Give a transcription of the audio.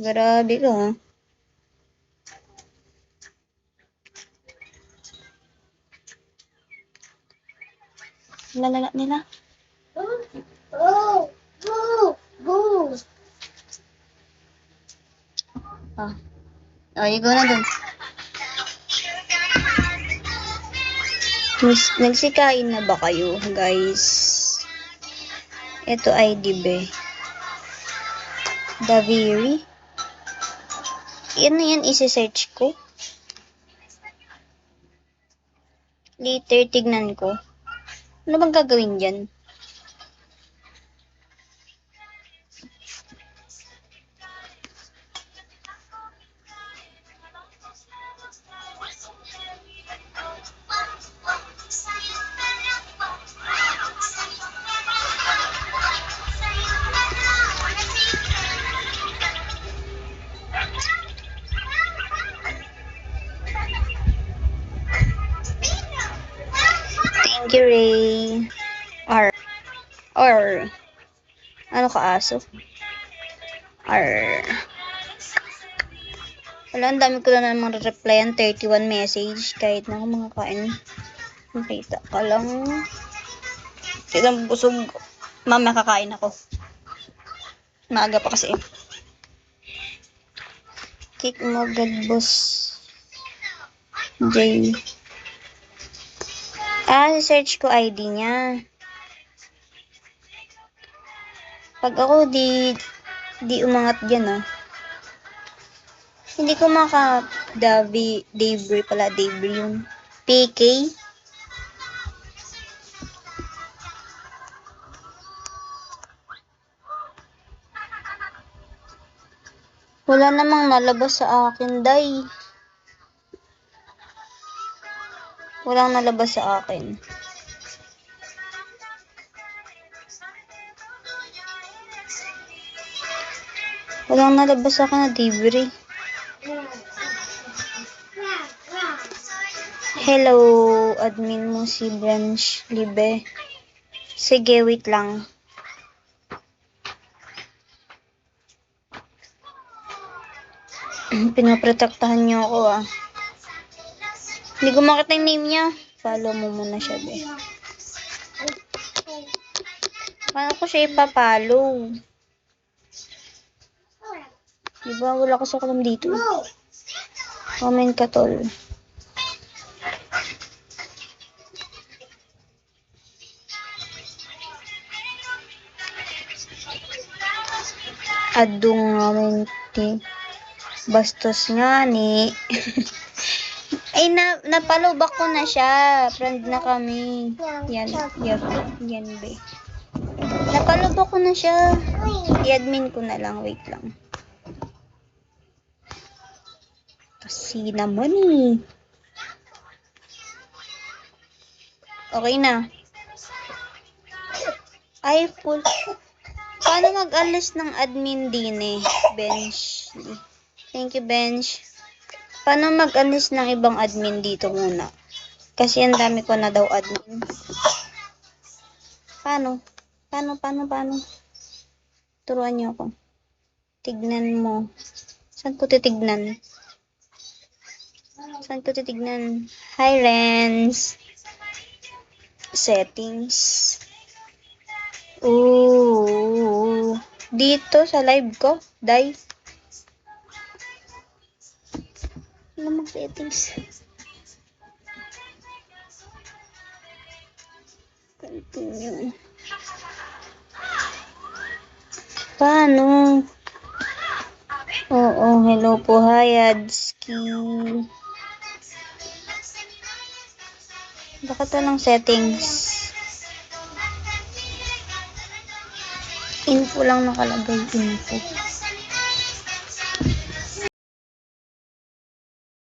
Grabe ka, ha? Lalaga nila. Ikaw na dun. Nagsikain na ba kayo, guys? Ito ay dibe. Daviri. Yan isi-search ko. Later, tignan ko. Ano bang gagawin dyan? Thank you, Ray. Or. Ano ka, aso? Wala, ang dami ko na namang replyan. 31 message. Kahit na ako mga kain. Nakita ka lang. Silang busog. Mama, kakain ako. Maaga pa kasi. Kick mo agad, boss. J. Search ko ID niya. Pag ako di umangat dyan, Hindi ko Davey pala, Davey yun. PK. Wala namang nalabas sa akin, day. Walang nalabas sa akin. Walang nalabas sa akin na Davey. Hello, admin mo si Branch Libe. Sige, wait lang. Pinaprotektahan niyo ako, Hindi ko makita yung name niya. Follow mo muna siya, be. Paano ko siya ipapollow? Diba, wala kasi ako dito. Comment ka, tol. Adung ngaminti. Bastos nga ni. Ay, napollow back ko na siya. Friend na kami. Yan, be. Napollow back ko na siya. I-admin ko na lang. Wait lang. Kasi naman, Okay na. Ay, full. Paano mag-alis ng admin din, Bench? Thank you, Bench. Paano mag-alis ng ibang admin dito muna? Kasi ang dami ko na daw admin. Paano? Turuan niyo ako. Tignan mo. Saan ko titignan? Hi, Renz. Settings. Dito sa live ko, day. Ano mga settings? Continue. Paano? Hello po, Hayadski. Bakit walang settings? Info lang nakalagay, info.